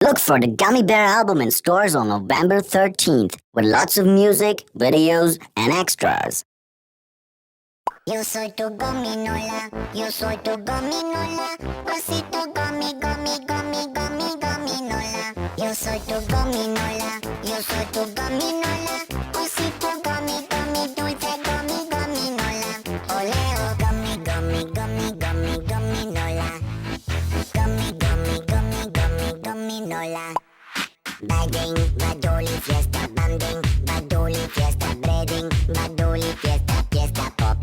Look for the Gummy Bear album in stores on November 13th with lots of music, videos, and extras. Yo soy tu gominola, yo soy tu gominola, osito gomi, gomi, gomi, gomi, gominola. Yo soy tu gominola, yo soy tu gominola, osito gomi, gomi, dulce gomi, gominola. Oleo gomi, gomi, gomi, gomi, gominola. Gomi, gomi, gomi, gomi, gominola. Bading, badoli, fiesta, banding, badoli, fiesta, breading, badoli, fiesta, fiesta pop.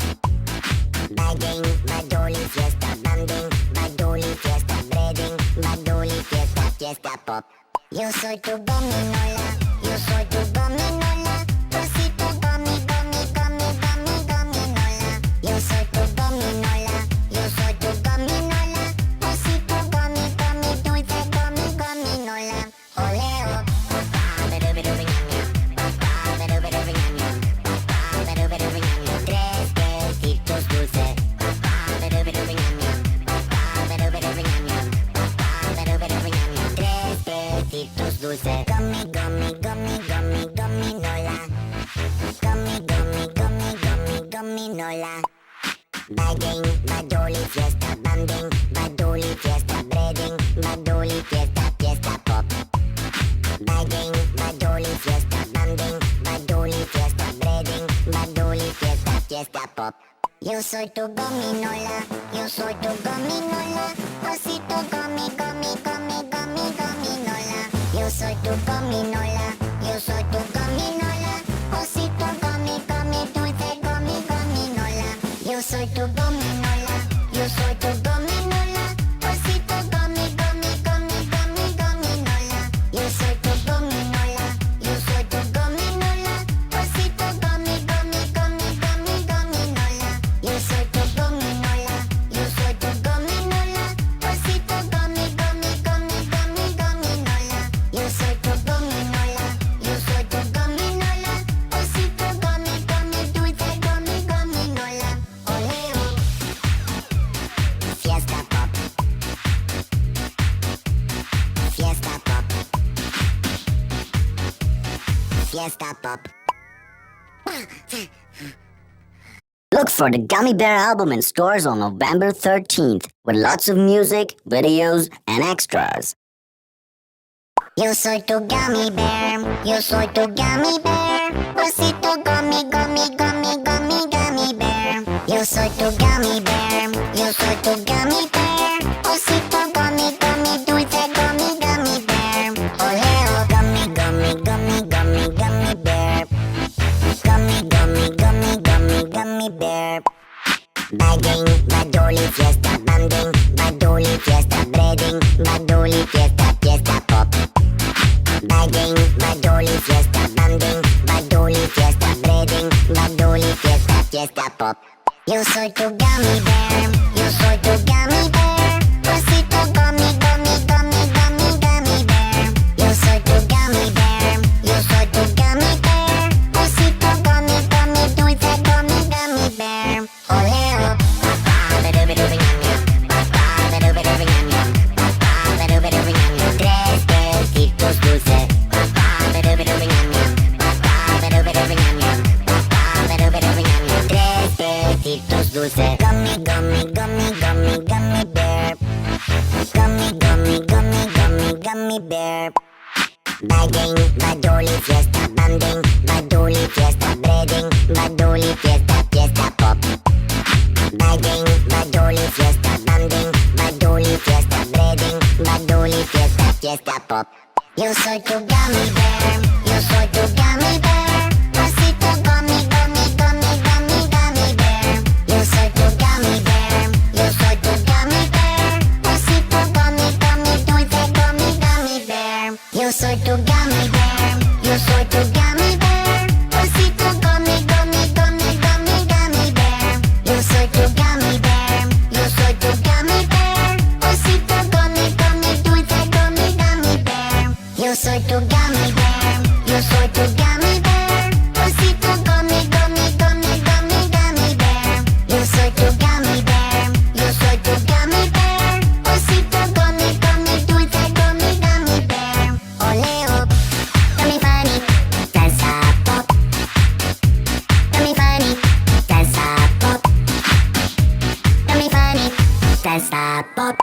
Bading, badoli, fiesta, banding, badoli, fiesta, breading, badoli, fiesta, fiesta pop. Yo soy tu gominola, yo soy tu gominola, osito gomi, gomi, gomi, gomi, gominola. Yo soy tu gominola, yo soy tu gominola, osito gomi, gomi, dulce gomi, gominola. Oleo, papá, papá, tres besitos dulces, papá, tres besitos dulces. Gummy, gummy, gummy, gummy, gominola. Gummy, gummy, gummy, gummy, gominola. Bading, badoli, fiesta, banding, badoli, fiesta, breading, badoli, fiesta, fiesta pop. Bading, badoli, fiesta, banding, badoli, fiesta, breading, badoli, fiesta, fiesta pop. Yo soy tu gominola, yo soy tu gominola, osito gomi, gomi, gomi, gomi, gominola. Yo soy tu gominola, yo soy tu gominola, osito gomi, gomi, dulce gomi, gominola. Yo soy tu gominola, yo soy tu gominola, osito gomi, gomi, gomi, gomi, gominola. Yo soy tu gominola, yo soy tu gominola, osito gomi, gomi, gomi, gomi, gominola. Yo soy tu gominola, yo soy tu gominola, osito gomi, gomi, gomi, gomi, gominola. Yo soy tu gominola, yo soy tu gominola, osito gomi, gomi, dulce gomi, gominola. Oleo, fiesta pop, fiesta pop, fiesta pop. Look for the Gummy Bear album in stores on November 13th with lots of music, videos, and extras. Yo soy tu gummy bear, yo soy tu gummy bear, osito gomi, gomi, gomi, gomi, gummy bear. Yo soy tu gummy bear, yo soy tu gummy bear, osito gomi, gomi, dulce gomi, gummy bear. Oleo, gomi, gomi, gomi, gomi, gummy bear. Gomi, gomi, gomi, gomi, gummy bear. Bading, badoli, fiesta, banding, badoli, fiesta, breading, badoli, fiesta, fiesta pop. Bading, badoli, fiesta, banding, badoli, fiesta, breading, badoli, fiesta, fiesta pop. Yo soy tu gummy bear, yo soy tu gummy bear, osito gomi, gomi, gomi, gomi, gummy bear. Yo soy tu gummy bear, yo soy tu gummy bear, osito gomi, gomi, dulce gomi, gummy bear. Oleo, papá, papá, tres besitos dulces, papá, tres besitos dulces. Gummy, gummy, gummy, gummy, gummy bear. Gummy, gummy, gummy, gummy, gummy bear. Bading, badoli, fiesta, banding, badoli, fiesta, breading, badoli, fiesta, fiesta pop. Bading, badoli, fiesta, banding, badoli, fiesta, breading, badoli, fiesta, fiesta pop. Yo soy tu gummy bear, yo soy tu gummy bear, osito gomi, gomi, gomi, gomi, gummy bear. Yo soy tu gummy bear, yo soy tu gummy bear, osito gomi, gomi, dulce gomi, gummy bear. Yo soy tu gummy bear, yo soy tu gummy bear, osito gomi, gomi, gomi, gomi, gummy bear. Yo soy tu gummy bear, yo soy tu gummy bear, osito gomi, gomi, dulce gomi, gummy bear. Yo soy tu gummy bear, yo soy tu gummy bear, osito gomi, gomi, gomi, gomi, gummy bear. Yo soy tu gummy bear, yo soy tu gummy bear, osito gomi, gomi, dulce gomi, gummy bear. fiesta pop.